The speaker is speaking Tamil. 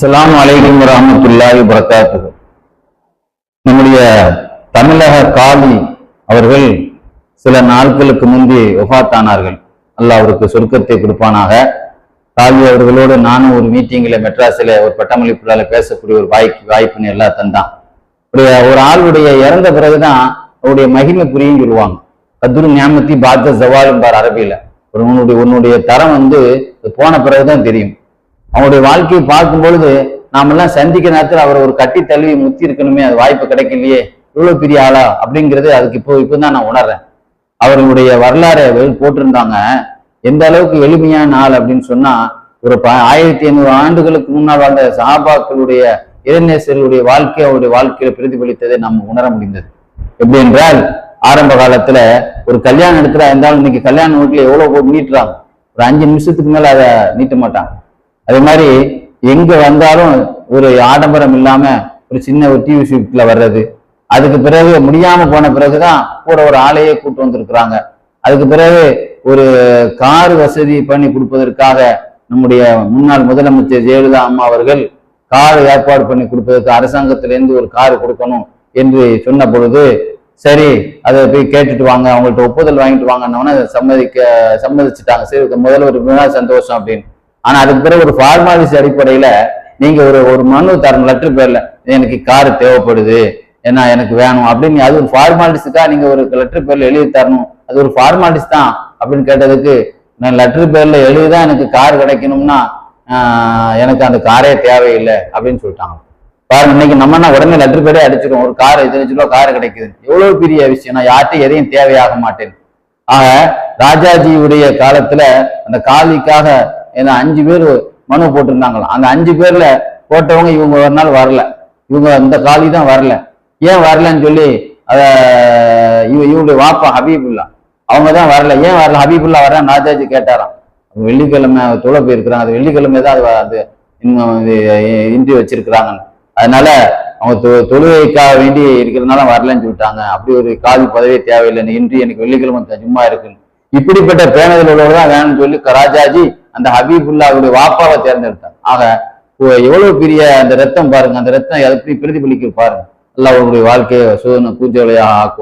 அஸ்ஸலாமு அலைக்கும் வரஹ்மத்துல்லாஹி வபரகாத்துஹு. நம்முடைய தமிழக காலி அவர்கள் சில நாட்களுக்கு முந்தி வஃபாத்தானார்கள். அல்லாஹ் அவருக்கு சொர்க்கத்தை கொடுப்பானாக. காலி அவர்களோடு நானும் ஒரு மீட்டிங்ல மெட்ராஸில் ஒரு பட்டமளிப்புல பேசக்கூடிய ஒரு வாய்ப்புன்னு எல்லாம் தந்தான். ஒரு ஆளுடைய இறந்த பிறகுதான் அவருடைய மகிமை புரியும் சொல்லுவாங்க. கத்ரு ஞாமத்தி பாத்த ஜவாலும்பார் அரபியில. உன்னுடைய தரம் போன பிறகுதான் தெரியும். அவனுடைய வாழ்க்கையை பார்க்கும் பொழுது நாமெல்லாம் சந்திக்க நேரத்தில் அவர் ஒரு கட்டி தழுவி முத்தி இருக்கணுமே, அது வாய்ப்பு கிடைக்கலையே, இவ்வளவு பெரிய ஆளா அப்படிங்கிறது அதுக்கு இப்போதான் நான் உணர்றேன். அவர்களுடைய வரலாறு போட்டிருந்தாங்க. எந்த அளவுக்கு எளிமையான ஆள் அப்படின்னு சொன்னா, ஒரு 1500 ஆண்டுகளுக்கு முன்னால் வாழ்ந்த சஹாபாக்களுடைய இளைஞர்களுடைய அவருடைய வாழ்க்கையில பிரதிபலித்ததை நம்ம உணர முடிந்தது. எப்படி என்றால், ஆரம்ப காலத்துல ஒரு கல்யாணம் இடத்துல இருந்தாலும் இன்னைக்கு கல்யாண வீட்டுல எவ்வளவு நீட்டுறாங்க, ஒரு 5 நிமிஷத்துக்கு மேல அதை நீட்ட மாட்டாங்க. அதே மாதிரி எங்க வந்தாலும் ஒரு ஆடம்பரம் இல்லாம ஒரு சின்ன ஒரு டிவி ஷூட்ல வர்றது, அதுக்கு பிறகு முடியாம போன பிறகுதான் கூட ஒரு ஆளையே கூட்டு வந்திருக்கிறாங்க. அதுக்கு பிறகு ஒரு கார் வசதி பண்ணி கொடுப்பதற்காக நம்முடைய முன்னாள் முதலமைச்சர் ஜெயலலிதா அம்மா அவர்கள் கார் ஏற்பாடு பண்ணி கொடுப்பதற்கு அரசாங்கத்திலேருந்து ஒரு கார் கொடுக்கணும் என்று சொன்ன பொழுது, சரி அதை போய் கேட்டுட்டு வாங்க, அவங்கள்ட்ட ஒப்புதல் வாங்கிட்டு வாங்கன்னா சம்மதிச்சுட்டாங்க. சரி முதல்ல சந்தோஷம் அப்படின்னு. ஆனா அதுக்கு பிறகு ஒரு ஃபார்மாலிட்டி அடிப்படையில நீங்க ஒரு மனு தரணும், லெட்டர் பேர்ல எனக்கு கார் தேவைப்படுது, ஏன்னா எனக்கு வேணும் அப்படின்னு. அது ஒரு ஃபார்மாலிட்டிஸ்க்காக நீங்க ஒரு லெட்டர் பேர்ல எழுதி தரணும், அது ஒரு ஃபார்மாலிட்டிஸ் தான் அப்படின்னு கேட்டதுக்கு, நான் லெட்டர் பேர்ல எழுதிதான் எனக்கு கார் கிடைக்கணும்னா எனக்கு அந்த காரே தேவையில்லை அப்படின்னு சொல்லிட்டாங்க. பாருங்க, இன்னைக்கு நம்ம உடனே லெட்டர் பேரே அடிச்சிடும், ஒரு கார் 2 லட்சம் ரூபாய் கார் கிடைக்குது, எவ்வளவு பெரிய விஷயம். நான் யார்ட்டும் எதையும் தேவையாக மாட்டேன். ஆக ராஜாஜியுடைய காலத்துல அந்த காலிக்காக 5 பேர் மனு போட்டிருந்தாங்களாம். அந்த 5 பேர்ல போட்டவங்க இவங்க ஒரு நாள் வரல, இவங்க இந்த காலி தான் வரல. ஏன் வரலன்னு சொல்லி இவங்களுடைய வாப்பா ஹபீபுல்லா அவங்கதான் வரல. ஏன் வரல, ஹபீபுல்லா வரேன் ராஜாஜி கேட்டாராம். வெள்ளிக்கிழமை தொலை போயிருக்கிறாங்க, அது வெள்ளிக்கிழமை தான் அது இன்னும் இன்றி வச்சிருக்கிறாங்கன்னு. அதனால அவங்க தொழுகைக்காக வேண்டி இருக்கிறதுனால வரலன்னு சொல்லிட்டாங்க. அப்படி ஒரு காலி பதவியே தேவையில்லை, இன்றி எனக்கு வெள்ளிக்கிழமை சும்மா இருக்குன்னு இப்படிப்பட்ட பேணுதல் உள்ளவர்தான் வேணும்னு சொல்லி ராஜாஜி அந்த ஹபீபுல்லாவுடைய வாப்பாவை தேர்ந்தெடுத்தாங்க. ஆக எவ்வளவு பெரிய அந்த ரத்தம் பாருங்க, அந்த ரத்தம் எப்படி பிரதிபலிக்க பாருங்க. அல்லாஹ் அவருடைய வாழ்க்கையை சோதனை பூஜையா ஆக்குவார்.